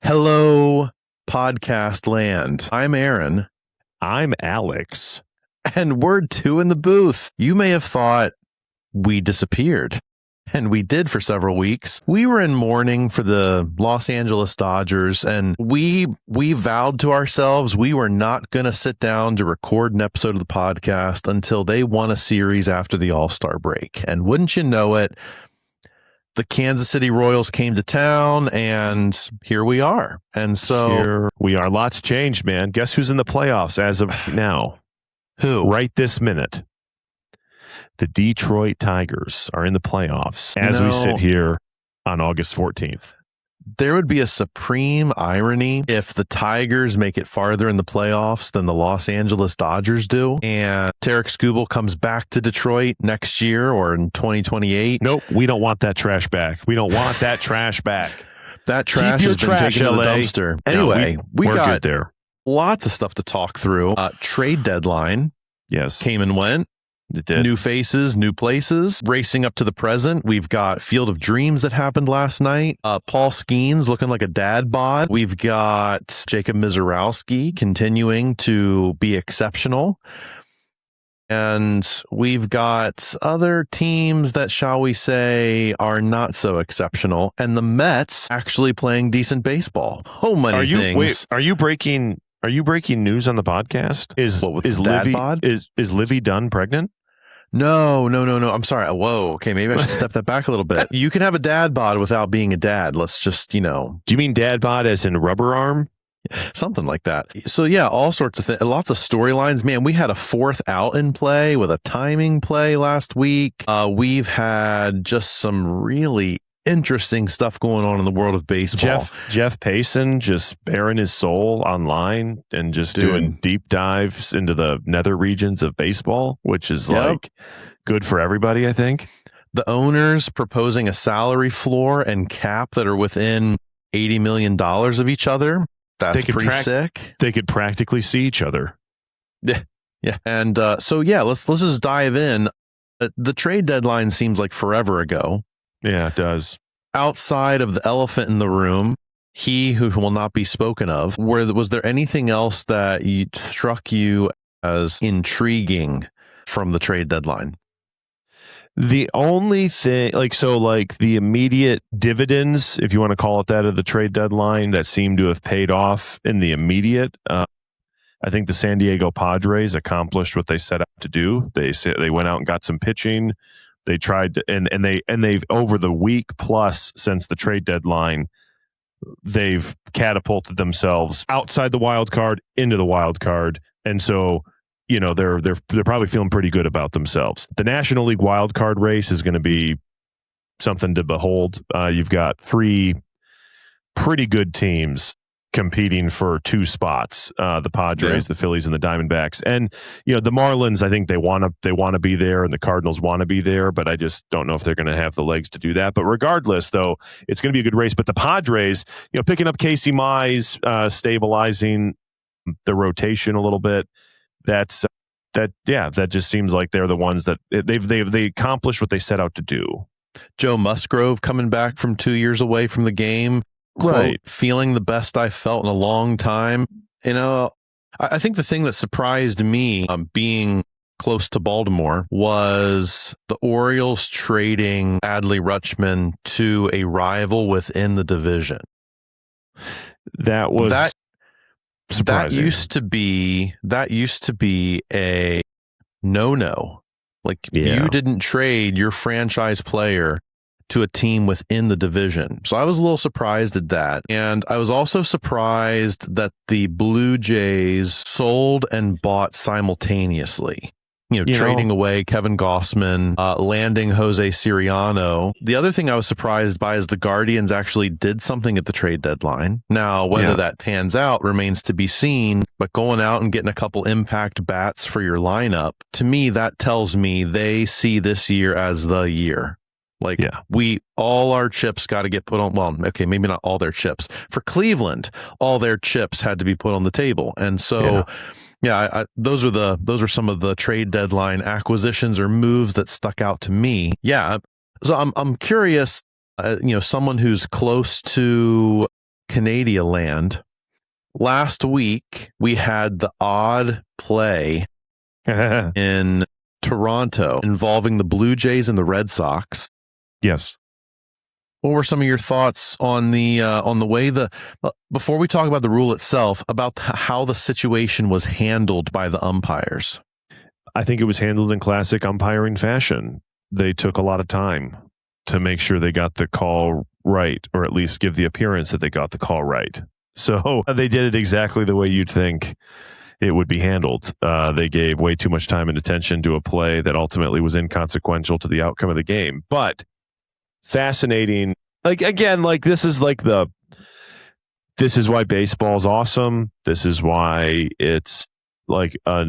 Hello, podcast land. I'm Aaron. I'm Alex. And we're two in the booth. You may have thought we disappeared. And we did for several weeks. We were in mourning for the Los Angeles Dodgers, and we vowed to ourselves we were not going to sit down to record an episode of the podcast until they won a series after the All-Star break. And wouldn't you know it, the Kansas City Royals came to town, and here we are. And so here we are. Lots changed, man. Guess who's in the playoffs as of now? Who? Right this minute. The Detroit Tigers are in the playoffs as we sit here on August 14th. There would be a supreme irony if the Tigers make it farther in the playoffs than the Los Angeles Dodgers do, and Tarek Skubal comes back to Detroit next year or in 2028. Nope, we don't want that trash back. We don't want that trash back. That trash has been taken to the dumpster. Anyway, we got there. Lots of stuff to talk through. Trade deadline. Yes. Came and went. It did. New faces, new places. Racing up to the present, we've got Field of Dreams that happened last night. Paul Skeens looking like a dad bod. We've got Jacob Mizorowski continuing to be exceptional. And we've got other teams that, shall we say, are not so exceptional. And the Mets actually playing decent baseball. Oh, many things. Wait, are you breaking news on the podcast? Is Livy Dunn pregnant? No. I'm sorry. Whoa. Okay, maybe I should step that back a little bit. You can have a dad bod without being a dad. Let's just, Do you mean dad bod as in rubber arm? Something like that. So yeah, all sorts of things. Lots of storylines. Man, we had a fourth out in play with a timing play last week. We've had just some really interesting stuff going on in the world of baseball. Jeff Payson just bearing his soul online and just doing deep dives into the nether regions of baseball, which is like good for everybody, I think. The owners proposing a salary floor and cap that are within $80 million of each other. That's pretty sick. They could practically see each other. Yeah. And let's just dive in. The trade deadline seems like forever ago. Yeah, it does. Outside of the elephant in the room, he who will not be spoken of, was there anything else that struck you as intriguing from the trade deadline? The only thing, the immediate dividends, if you want to call it that, of the trade deadline that seem to have paid off in the immediate, I think the San Diego Padres accomplished what they set out to do. They went out and got some pitching. They tried to, and they've over the week plus since the trade deadline, they've catapulted themselves outside the wild card into the wild card, and so they're probably feeling pretty good about themselves. The National League wild card race is going to be something to behold. You've got three pretty good teams competing for two spots, the Padres, the Phillies, and the Diamondbacks. And the Marlins, I think they want to be there, and the Cardinals want to be there, but I just don't know if they're going to have the legs to do that. But regardless, though, it's going to be a good race. But the Padres, picking up Casey Mize, stabilizing the rotation a little bit, that just seems like they're the ones that they accomplished what they set out to do. Joe Musgrove coming back from 2 years away from the game. Right. Quote, feeling the best I felt in a long time. I think the thing that surprised me being close to Baltimore was the Orioles trading Adley Rutschman to a rival within the division. That was surprising. That used to be a no-no. You didn't trade your franchise player to a team within the division. So I was a little surprised at that. And I was also surprised that the Blue Jays sold and bought simultaneously. Trading away Kevin Gossman, landing Jose Siriano. The other thing I was surprised by is the Guardians actually did something at the trade deadline. Now, whether that pans out remains to be seen, but going out and getting a couple impact bats for your lineup, to me, that tells me they see this year as the year. All our chips got to get put on. Well, okay, maybe not all their chips. For Cleveland, all their chips had to be put on the table. And so, those are some of the trade deadline acquisitions or moves that stuck out to me. Yeah. So I'm curious, someone who's close to Canada land. Last week, we had the odd play in Toronto involving the Blue Jays and the Red Sox. Yes. What were some of your thoughts on the way before we talk about the rule itself, about how the situation was handled by the umpires? I think it was handled in classic umpiring fashion. They took a lot of time to make sure they got the call right, or at least give the appearance that they got the call right. So they did it exactly the way you'd think it would be handled. They gave way too much time and attention to a play that ultimately was inconsequential to the outcome of the game. But fascinating. This is why baseball is awesome. This is why it's like a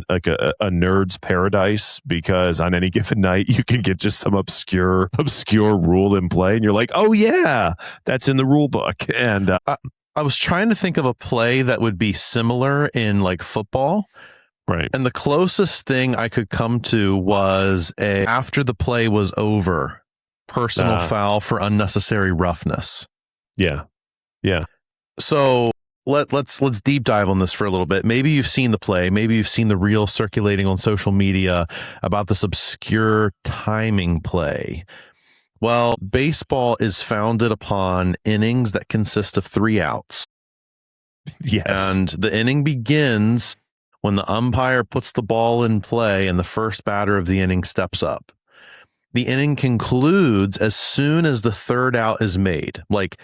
nerd's paradise, because on any given night you can get just some obscure rule in play and you're like, oh yeah, that's in the rule book. And I was trying to think of a play that would be similar in like football. Right. And the closest thing I could come to was after the play was over, personal foul for unnecessary roughness. Yeah. Yeah. So let's deep dive on this for a little bit. Maybe you've seen the play. Maybe you've seen the reel circulating on social media about this obscure timing play. Well, baseball is founded upon innings that consist of 3 outs. Yes. And the inning begins when the umpire puts the ball in play and the first batter of the inning steps up. The inning concludes as soon as the 3rd out is made. Like,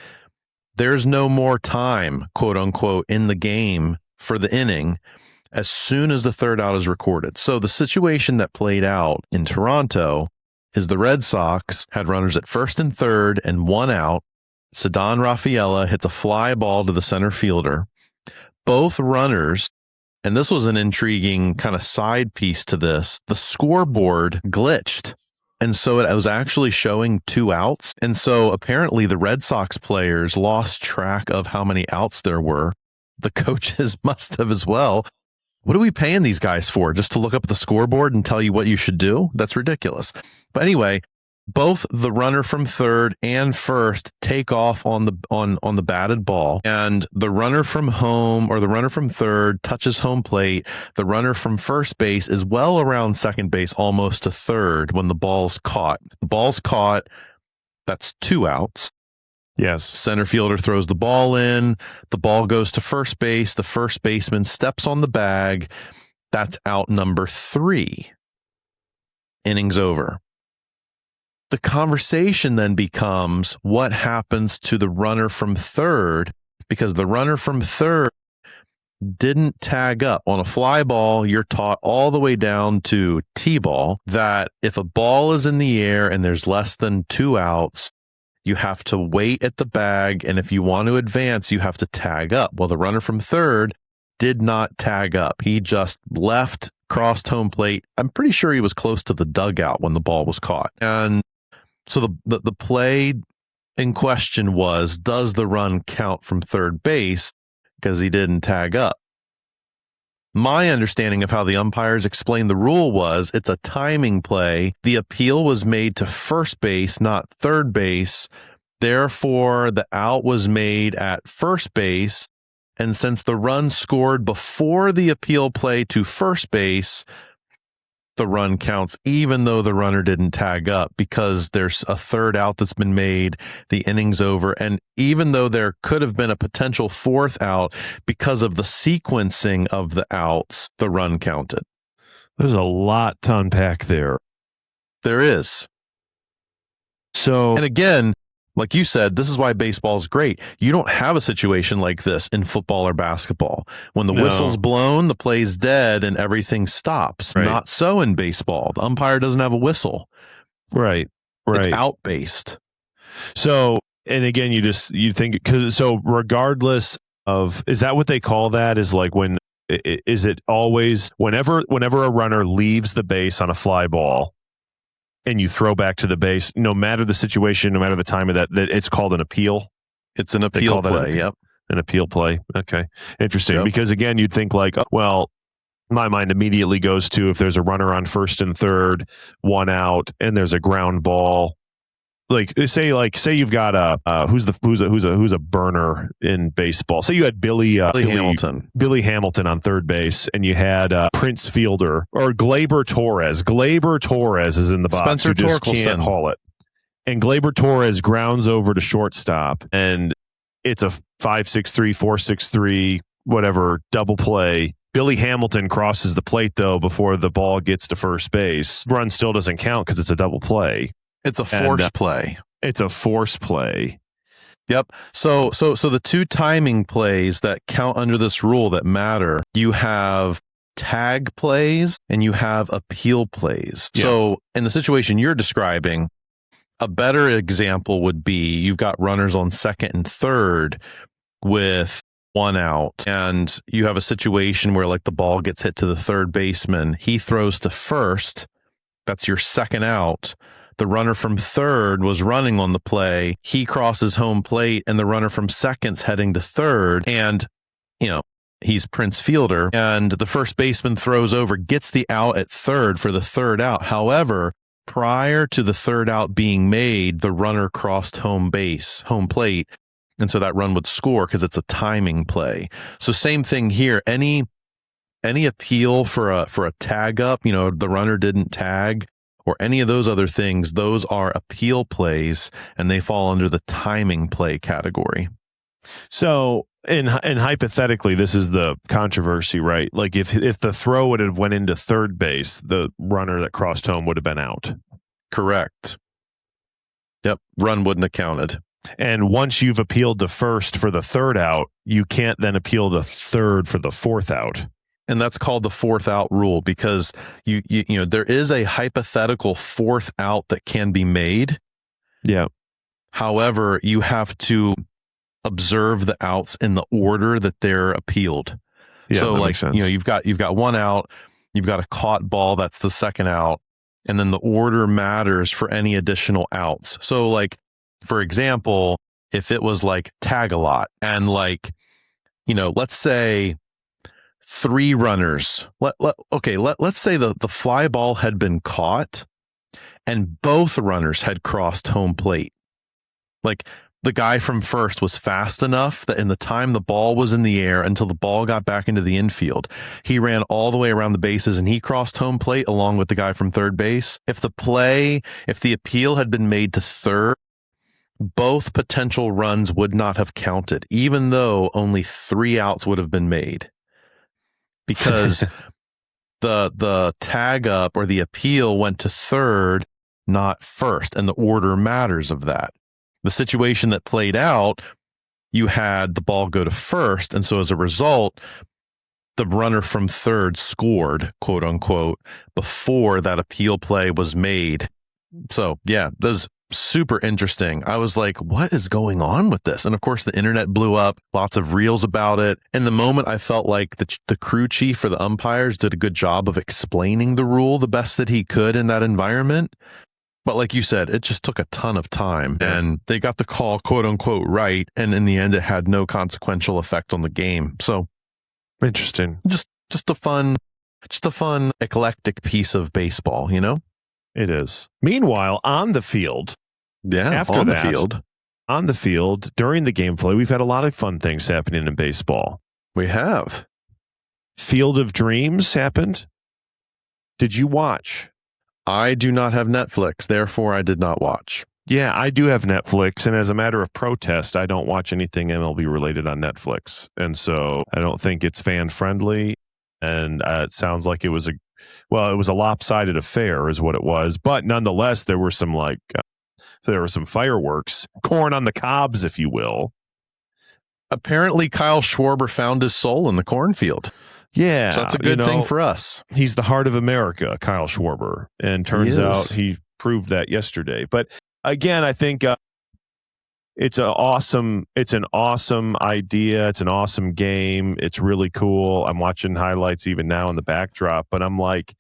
there's no more time, quote unquote, in the game for the inning as soon as the 3rd out is recorded. So the situation that played out in Toronto is the Red Sox had runners at 1st and 3rd and 1 out. Ceddanne Rafaela hits a fly ball to the center fielder. Both runners, and this was an intriguing kind of side piece to this, the scoreboard glitched. And so it was actually showing 2 outs. And so apparently the Red Sox players lost track of how many outs there were. The coaches must have as well. What are we paying these guys for? Just to look up the scoreboard and tell you what you should do? That's ridiculous. But anyway, both the runner from 3rd and 1st take off on the batted ball, and the runner from home, or the runner from 3rd, touches home plate. The runner from first base is well around second base, almost to 3rd, when the ball's caught. The ball's caught. That's 2 outs. Yes. Center fielder throws the ball in. The ball goes to first base. The first baseman steps on the bag. That's out number 3. Innings over. The conversation then becomes what happens to the runner from 3rd, because the runner from 3rd didn't tag up. On a fly ball, you're taught all the way down to T-ball that if a ball is in the air and there's less than 2 outs, you have to wait at the bag, and if you want to advance, you have to tag up. Well, the runner from 3rd did not tag up. He just left, crossed home plate. I'm pretty sure he was close to the dugout when the ball was caught. And so the play in question was, does the run count from 3rd base because he didn't tag up? My understanding of how the umpires explained the rule was it's a timing play. The appeal was made to first base, not 3rd base. Therefore, the out was made at first base. And since the run scored before the appeal play to first base, the run counts even though the runner didn't tag up, because there's a 3rd out that's been made, the inning's over, and even though there could have been a potential 4th out, because of the sequencing of the outs, the run counted. There's a lot to unpack there. There is. So, and again, like you said, this is why baseball is great. You don't have a situation like this in football or basketball. When the whistle's blown, the play's dead and everyking stops. Right. Not so in baseball. The umpire doesn't have a whistle. Right. Right. It's out-based. So, and again, you think, so regardless of, is that what they call that? Is like when, is it always, whenever a runner leaves the base on a fly ball, and you throw back to the base, no matter the situation, no matter the time of that it's called an appeal? It's an appeal play, yep. An appeal play. Okay. Interesting. Yep. Because again, you'd think like, well, my mind immediately goes to if there's a runner on 1st and 3rd, 1 out, and there's a ground ball, say you've got who's a burner in baseball. Say you had Billy Hamilton on third base, and you had Prince Fielder or Gleyber Torres. Gleyber Torres is in the box. Spencer who just Torkelson. Can't haul it. And Gleyber Torres grounds over to shortstop, and it's a 5-6-3, 4-6-3, whatever double play. Billy Hamilton crosses the plate, though, before the ball gets to first base. Run still doesn't count because it's a double play. It's a force play. It's a force play. Yep. So the two timing plays that count under this rule that matter, you have tag plays and you have appeal plays. Yeah. So in the situation you're describing, a better example would be you've got runners on second and third with one out, and you have a situation where like the ball gets hit to the third baseman. He throws to first. That's your second out. The runner from third was running on the play. He crosses home plate, and the runner from second's heading to third. And, he's Prince Fielder, and the first baseman throws over, gets the out at third for the third out. However, prior to the third out being made, the runner crossed home plate. And so that run would score because it's a timing play. So same thing here. Any appeal for a tag up, the runner didn't tag, or any of those other things, those are appeal plays, and they fall under the timing play category. So, and hypothetically, this is the controversy, right? Like if the throw would have went into third base, the runner that crossed home would have been out. Correct. Yep. Run wouldn't have counted. And once you've appealed to first for the third out, you can't then appeal to third for the fourth out. And that's called the fourth out rule, because you there is a hypothetical fourth out that can be made. Yeah. However, you have to observe the outs in the order that they're appealed. Yeah, so makes sense. you've got one out, you've got a caught ball, that's the second out, and then the order matters for any additional outs. So like, for example, if it was like tag a lot and let's say three runners, let's say the fly ball had been caught and both runners had crossed home plate. Like the guy from first was fast enough that in the time the ball was in the air until the ball got back into the infield, he ran all the way around the bases and he crossed home plate along with the guy from third base. If the appeal had been made to third, both potential runs would not have counted, even though only 3 outs would have been made, because the tag up or the appeal went to third, not first, and the order matters of that. The situation that played out, you had the ball go to first, and so as a result, the runner from third scored, quote unquote, before that appeal play was made. So yeah, those super interesting. I was like, what is going on with this? And of course, the internet blew up, lots of reels about it. In the moment, I felt like the crew chief for the umpires did a good job of explaining the rule the best that he could in that environment. But like you said, it just took a ton of time, and they got the call, quote unquote, right. And in the end, it had no consequential effect on the game. So interesting. Just a fun, eclectic piece of baseball, It is. Meanwhile, on the field, on the field, during the gameplay, we've had a lot of fun things happening in baseball. We have. Field of Dreams happened. Did you watch? I do not have Netflix, therefore I did not watch. Yeah, I do have Netflix, and as a matter of protest, I don't watch anything MLB related on Netflix, and so I don't think it's fan friendly. And it sounds like it was a lopsided affair, is what it was. But nonetheless, there were some fireworks, corn on the cobs, if you will. Apparently, Kyle Schwarber found his soul in the cornfield. Yeah, so that's a good thing for us. He's the heart of America, Kyle Schwarber, and turns out he proved that yesterday. But again, I think it's an awesome idea. It's an awesome game. It's really cool. I'm watching highlights even now in the backdrop, but I'm like,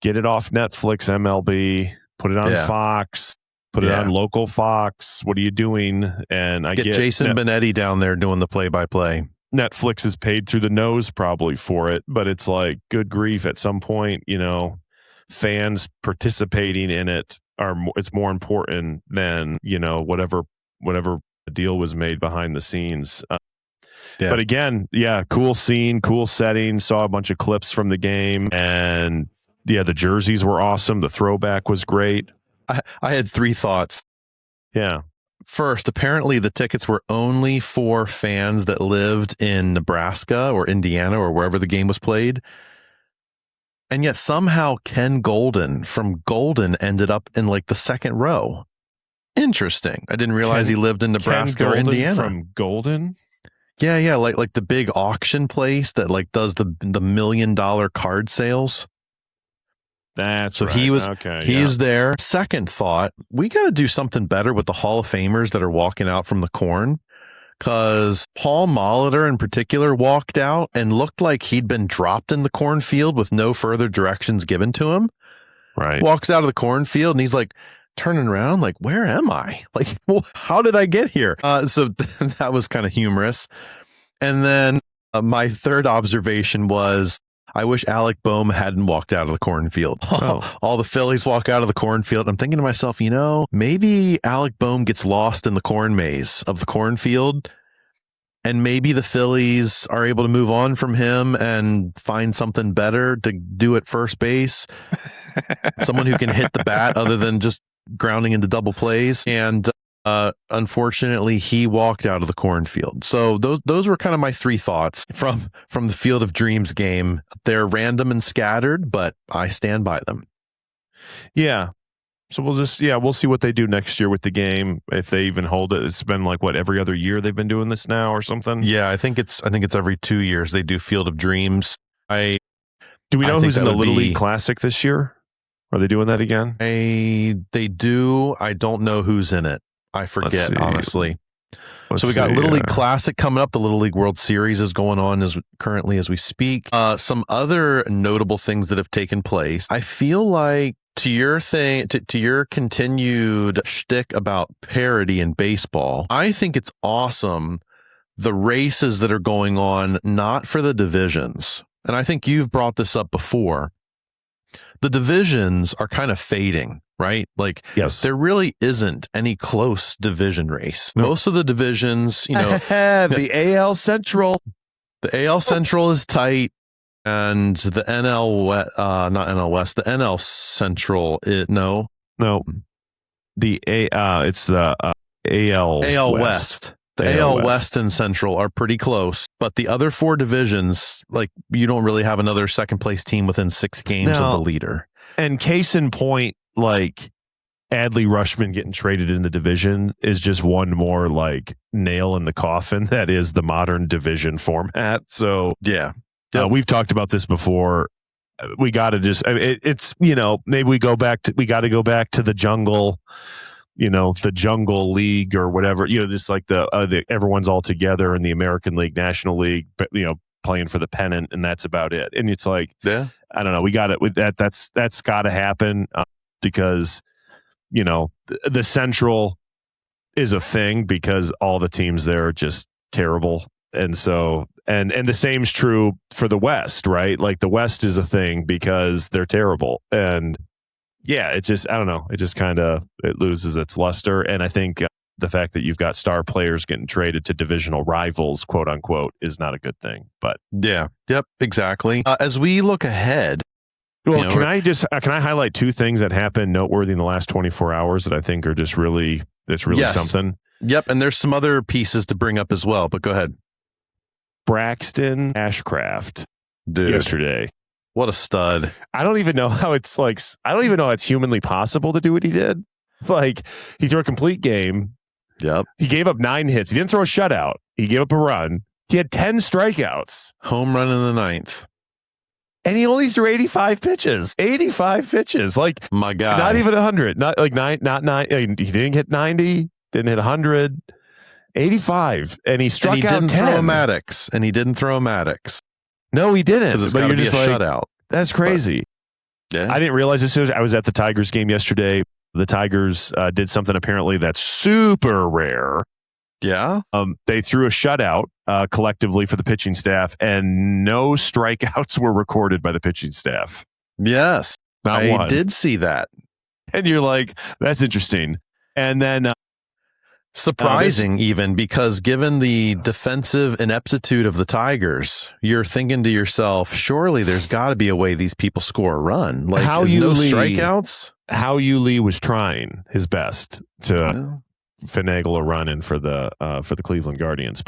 get it off Netflix, MLB, put it on Fox, put it on local Fox. What are you doing? And I get Jason Benetti down there doing the play-by-play. Netflix is paid through the nose probably for it, but it's like, good grief, at some point, fans participating in it it's more important than whatever deal was made behind the scenes. Yeah. But again, cool scene, cool setting. Saw a bunch of clips from the game, and the jerseys were awesome. The throwback was great. I had 3 thoughts. Yeah. First, apparently the tickets were only for fans that lived in Nebraska or Indiana or wherever the game was played. And yet somehow Ken Golden from Golden ended up in like the second row. Interesting. I didn't realize he lived in Nebraska or Indiana. From Golden? Yeah, like the big auction place that like does the $1 million card sales. That's so right. He's there. Second thought, we got to do something better with the Hall of Famers that are walking out from the corn, because Paul Molitor in particular walked out and looked like he'd been dropped in the cornfield with no further directions given to him. Right. Walks out of the cornfield and he's like turning around like, where am I? Like, how did I get here? So that was kind of humorous. And then my third observation was, I wish Alec Boehm hadn't walked out of the cornfield. All the Phillies walk out of the cornfield. I'm thinking to myself, maybe Alec Boehm gets lost in the corn maze of the cornfield, and maybe the Phillies are able to move on from him and find something better to do at first base. Someone who can hit the bat other than just grounding into double plays. And unfortunately, he walked out of the cornfield. So those were kind of my 3 thoughts from the Field of Dreams game. They're random and scattered, but I stand by them. Yeah. So we'll see what they do next year with the game, if they even hold it. It's been like every other year they've been doing this now or something. Yeah, I think it's every 2 years they do Field of Dreams. Do we know who's in the Little League Classic this year? Are they doing that again? They do. I don't know who's in it. I forget, honestly. So we got Little League Classic coming up. The Little League World Series is going on currently as we speak. Some other notable things that have taken place. I feel like to your continued shtick about parity in baseball, I think it's awesome the races that are going on, not for the divisions. And I think you've brought this up before. The divisions are kind of fading, right? Like, yes, there really isn't any close division race. No. Most of the divisions, the AL Central. The AL Central is tight, and the not NL West, the NL Central. No, it's the AL West. The AL West and Central are pretty close, but the other 4 divisions, like, you don't really have another second place team within 6 games of the leader. And case in point, like, Adley Rutschman getting traded in the division is just one more like nail in the coffin that is the modern division format. So yeah, we've talked about this before. We got to just it's maybe we got to go back to the jungle. The Jungle League or whatever, just like the everyone's all together in the American League, National League, playing for the pennant, and that's about it. And it's like, I don't know, we got it with that. That's got to happen because the Central is a thing because all the teams there are just terrible, and so and the same's true for the West, right? Like the West is a thing because they're terrible, and yeah, it just, I don't know. It just kind of, it loses its luster. And I think the fact that you've got star players getting traded to divisional rivals, quote unquote, is not a good thing. But yeah, yep, exactly. As we look ahead. Well, can I highlight 2 things that happened noteworthy in the last 24 hours that I think are just really something? Yep. And there's some other pieces to bring up as well, but go ahead. Braxton Ashcraft yesterday. What a stud. I don't even know how it's humanly possible to do what he did. Like, he threw a complete game. Yep. He gave up 9 hits. He didn't throw a shutout. He gave up a run. He had 10 strikeouts. Home run in the 9th. And he only threw 85 pitches. 85 pitches. Like, my God. Not even 100. Not like not 9. He didn't hit 90. Didn't hit 100. 85. And he struck out 10. And he didn't throw Maddox. No, he didn't. Because it's got to be a shutout. That's crazy. But, yeah. I didn't realize this. I was at the Tigers game yesterday. The Tigers did something apparently that's super rare. Yeah. They threw a shutout collectively for the pitching staff, and no strikeouts were recorded by the pitching staff. Yes. Not one. I did see that. And you're like, that's interesting. And then surprising even, because given the defensive ineptitude of the Tigers, you're thinking to yourself, surely there's got to be a way these people score a run. Like, no strikeouts? How Lee was trying his best to finagle a run in for the Cleveland Guardians.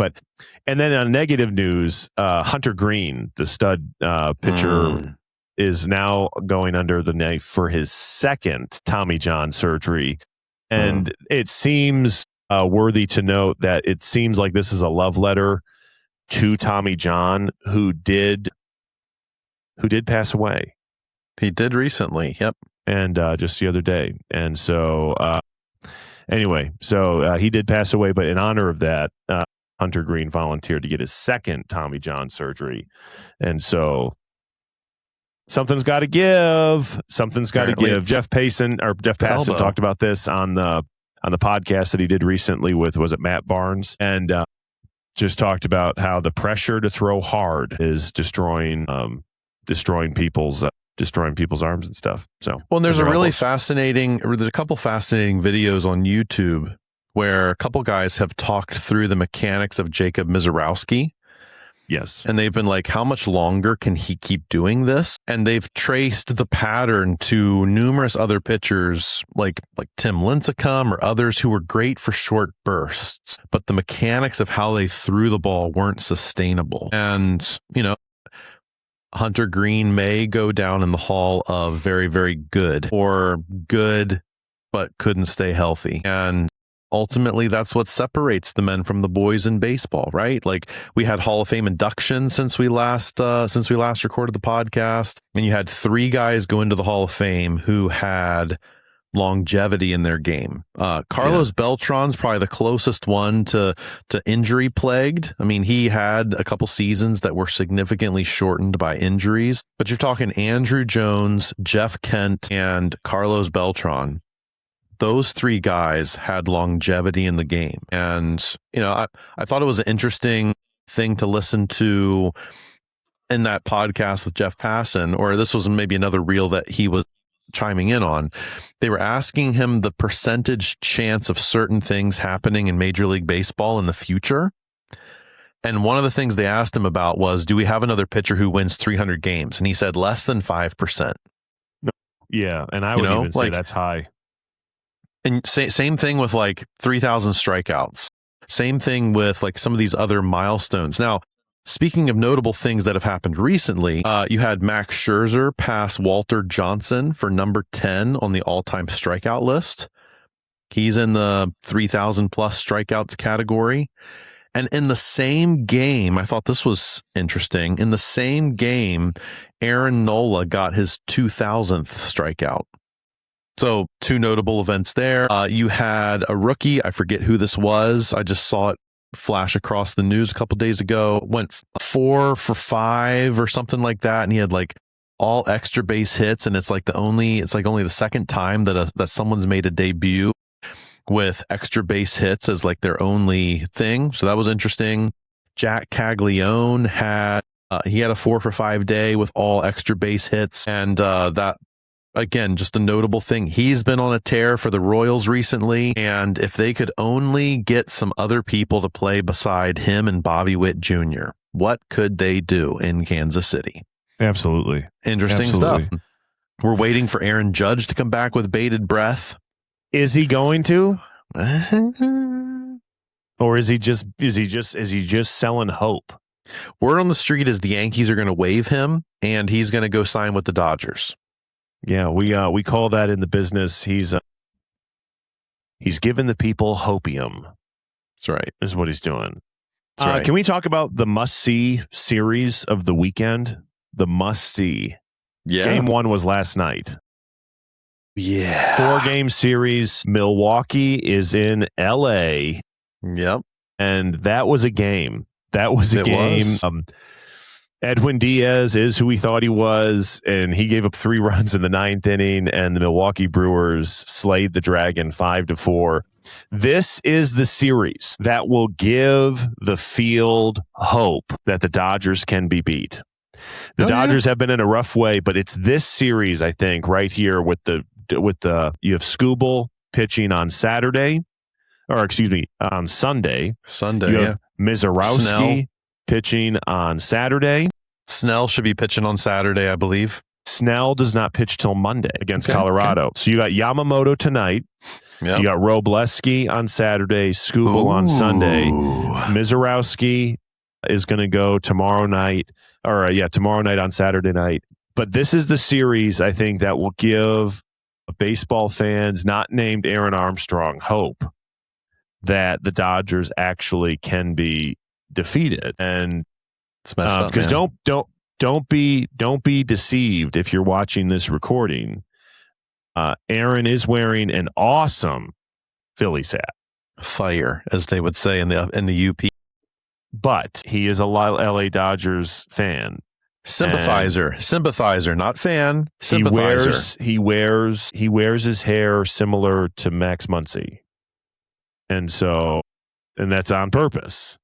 And then on negative news, Hunter Green, the stud pitcher, is now going under the knife for his second Tommy John surgery. And it seems worthy to note that it seems like this is a love letter to Tommy John, who did pass away. He did recently. Yep. And just the other day. And so anyway, he did pass away, but in honor of that, Hunter Green volunteered to get his second Tommy John surgery. And so something's got to give. Something's got to give. Jeff Passan talked about this on the podcast that he did recently with, was it Matt Barnes? And just talked about how the pressure to throw hard is destroying people's arms and stuff. So, well, and there's a couple fascinating videos on YouTube where a couple guys have talked through the mechanics of Jacob Misiorowski. Yes. And they've been like, how much longer can he keep doing this? And they've traced the pattern to numerous other pitchers like Tim Lincecum or others who were great for short bursts, but the mechanics of how they threw the ball weren't sustainable. And, Hunter Green may go down in the hall of very, very good, or good, but couldn't stay healthy. And ultimately, that's what separates the men from the boys in baseball, right? Like, we had Hall of Fame induction since we last recorded the podcast, and you had 3 guys go into the Hall of Fame who had longevity in their game. Carlos Beltran's probably the closest one to injury plagued. I mean, he had a couple seasons that were significantly shortened by injuries, but you're talking Andruw Jones, Jeff Kent, and Carlos Beltran. Those 3 guys had longevity in the game. And, I thought it was an interesting thing to listen to in that podcast with Jeff Passan, or this was maybe another reel that he was chiming in on. They were asking him the percentage chance of certain things happening in Major League Baseball in the future. And one of the things they asked him about was, do we have another pitcher who wins 300 games? And he said less than 5%. Yeah. And I would even say that's high. And same thing with like 3,000 strikeouts. Same thing with like some of these other milestones. Now, speaking of notable things that have happened recently, you had Max Scherzer pass Walter Johnson for number 10 on the all-time strikeout list. He's in the 3,000 plus strikeouts category. And in the same game, I thought this was interesting. In the same game, Aaron Nola got his 2,000th strikeout. So 2 notable events there. You had a rookie. I forget who this was. I just saw it flash across the news a couple days ago. Went 4 for 5 or something like that, and he had like all extra base hits. And it's like only the second time that someone's made a debut with extra base hits as like their only thing. So that was interesting. Jack Caglione had a 4 for 5 day with all extra base hits, and that. Again, just a notable thing. He's been on a tear for the Royals recently, and if they could only get some other people to play beside him and Bobby Witt Jr., what could they do in Kansas City? Absolutely. Interesting stuff. We're waiting for Aaron Judge to come back with bated breath. Is he going to? Or is he just selling hope? Word on the street is the Yankees are going to waive him, and he's going to go sign with the Dodgers. Yeah, we call that in the business. He's giving the people hopium. That's right. Is what he's doing. That's right. Can we talk about the must-see series of the weekend? The must-see. Yeah. Game 1 was last night. Yeah. 4-game series. Milwaukee is in L.A. Yep. And that was a game. That was a game. Edwin Diaz is who we thought he was, and he gave up 3 runs in the 9th inning, and the Milwaukee Brewers slayed the Dragon 5-4. This is the series that will give the field hope that the Dodgers can be beat. The Dodgers have been in a rough way, but it's this series, I think, right here with the you have Skubal pitching on Saturday, or excuse me, on Sunday. Sunday, you have Mizorowski Snell pitching on Saturday. Snell should be pitching on Saturday, I believe. Snell does not pitch till Monday against Colorado. Okay. So you got Yamamoto tonight. Yep. You got Robleski on Saturday, Skubal on Sunday. Mizorowski is going to go tomorrow night, tomorrow night on Saturday night. But this is the series, I think, that will give baseball fans not named Aaron Armstrong hope that the Dodgers actually can be defeated. And it's messed up, because don't be deceived if you're watching this recording. Aaron is wearing an awesome Phillies hat. Fire, as they would say in the UP. But he is a LA Dodgers fan. Sympathizer, not fan. Sympathizer. He wears his hair similar to Max Muncy. And that's on purpose.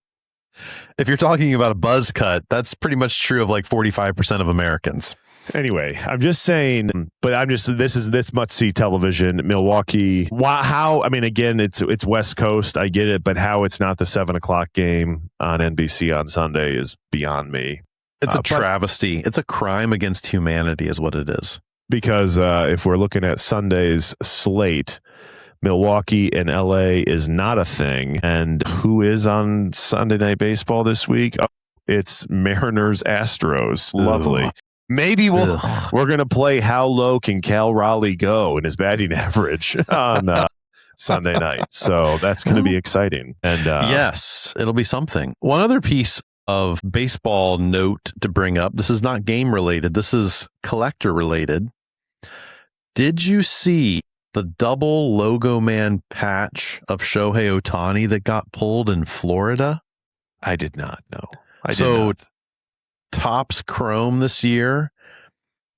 If you're talking about a buzz cut, that's pretty much true of like 45% of Americans. Anyway, I'm just saying, this must-see television. Milwaukee, again, it's West Coast, I get it, but how it's not the 7:00 game on NBC on Sunday is beyond me. It's a travesty. It's a crime against humanity is what it is. Because if we're looking at Sunday's slate, Milwaukee and LA is not a thing. And who is on Sunday Night Baseball this week? Oh, it's Mariners Astros. Lovely. Maybe we're going to play How Low Can Cal Raleigh Go in his batting average on Sunday night. So that's going to be exciting. And yes, it'll be something. One other piece of baseball note to bring up. This is not game related. This is collector related. Did you see the double logo man patch of Shohei Ohtani that got pulled in Florida? I did not know. Topps Chrome this year,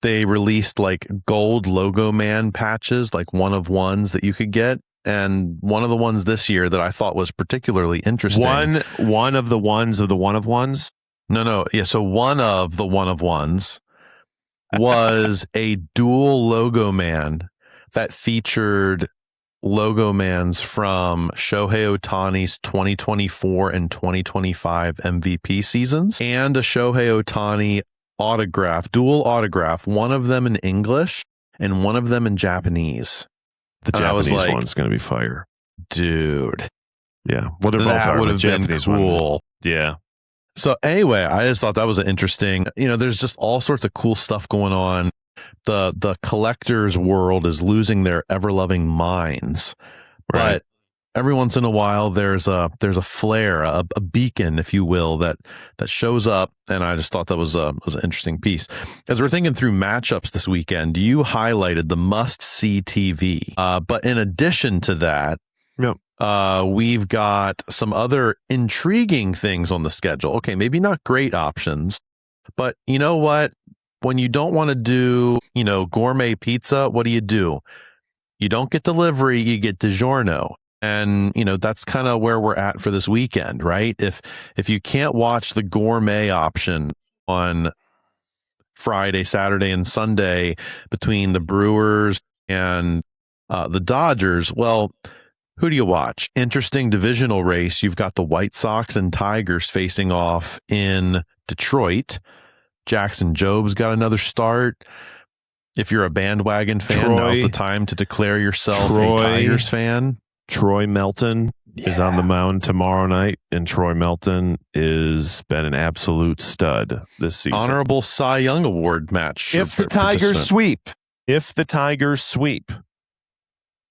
they released like gold logo man patches, like one of ones that you could get. And one of the ones this year that I thought was particularly interesting. One of the ones of the one of ones? No. Yeah. So one of the one of ones was a dual logo man that featured logo mans from Shohei Ohtani's 2024 and 2025 MVP seasons and a Shohei Ohtani dual autograph, one of them in English and one of them in Japanese. The Japanese one's going to be fire. Dude. Yeah. Well, that would have been cool. One. Yeah. So anyway, I just thought that was interesting. There's just all sorts of cool stuff going on. The collector's world is losing their ever-loving minds. Right. But every once in a while, there's a flare, a beacon, if you will, that shows up. And I just thought that was an interesting piece. As we're thinking through matchups this weekend, you highlighted the must-see TV. But in addition to that, we've got some other intriguing things on the schedule. Okay, maybe not great options, but you know what? When you don't want to do, gourmet pizza, what do? You don't get delivery, you get DiGiorno. And, that's kind of where we're at for this weekend, right? If you can't watch the gourmet option on Friday, Saturday, and Sunday between the Brewers and the Dodgers, well, who do you watch? Interesting divisional race. You've got the White Sox and Tigers facing off in Detroit. Jackson Job's got another start. If you're a bandwagon fan, now's the time to declare yourself a Tigers fan. Troy Melton is on the mound tomorrow night, and Troy Melton has been an absolute stud this season. Honorable Cy Young Award match. If the Tigers sweep,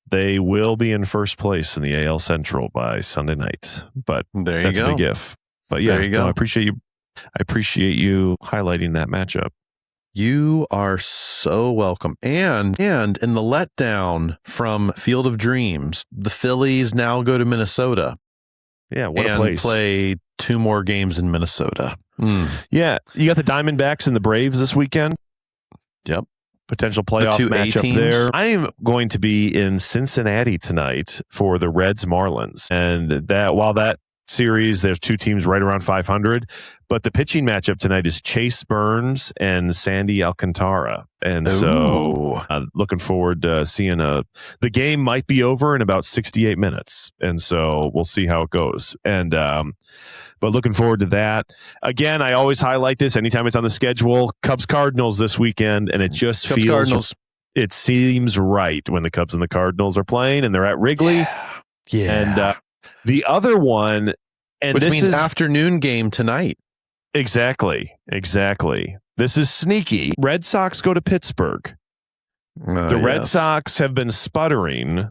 they will be in first place in the AL Central by Sunday night. But that's a big if. But yeah, there you go. I appreciate you highlighting that matchup. You are so welcome. And in the letdown from Field of Dreams, the Phillies now go to Minnesota. Yeah, what a place. Play 2 more games in Minnesota. Yeah, you got the Diamondbacks and the Braves this weekend. Yep. Potential playoff matchup there. I am going to be in Cincinnati tonight for the Reds Marlins. And while that series. There's two teams right around 500. But the pitching matchup tonight is Chase Burns and Sandy Alcantara. And so looking forward to seeing the game might be over in about 68 minutes. And so we'll see how it goes. And but looking forward to that. Again, I always highlight this anytime it's on the schedule. Cubs Cardinals this weekend, and it just Cubs feels Cardinals. It seems right when the Cubs and the Cardinals are playing, and they're at Wrigley. Yeah. And the other one, and which this means is afternoon game tonight. Exactly. This is sneaky. Red Sox go to Pittsburgh. The Red Sox have been sputtering.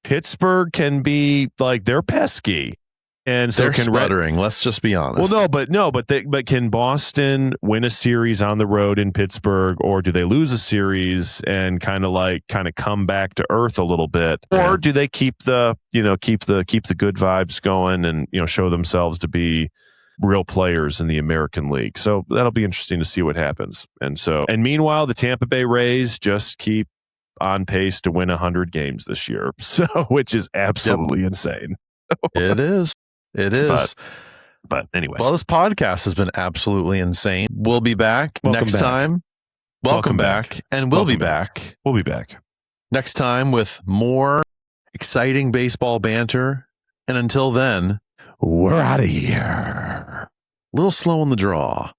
Pittsburgh can be like they're pesky. And so they're sputtering. Let's just be honest. Well, but can Boston win a series on the road in Pittsburgh, or do they lose a series and kind of come back to earth a little bit, or do they keep the good vibes going and show themselves to be real players in the American League? So that'll be interesting to see what happens. And meanwhile, the Tampa Bay Rays just keep on pace to win 100 games this year, so which is absolutely insane. It is. But anyway. Well, this podcast has been absolutely insane. We'll be back next time. Welcome back. And we'll be back. We'll be back next time with more exciting baseball banter. And until then, we're out of here. A little slow on the draw.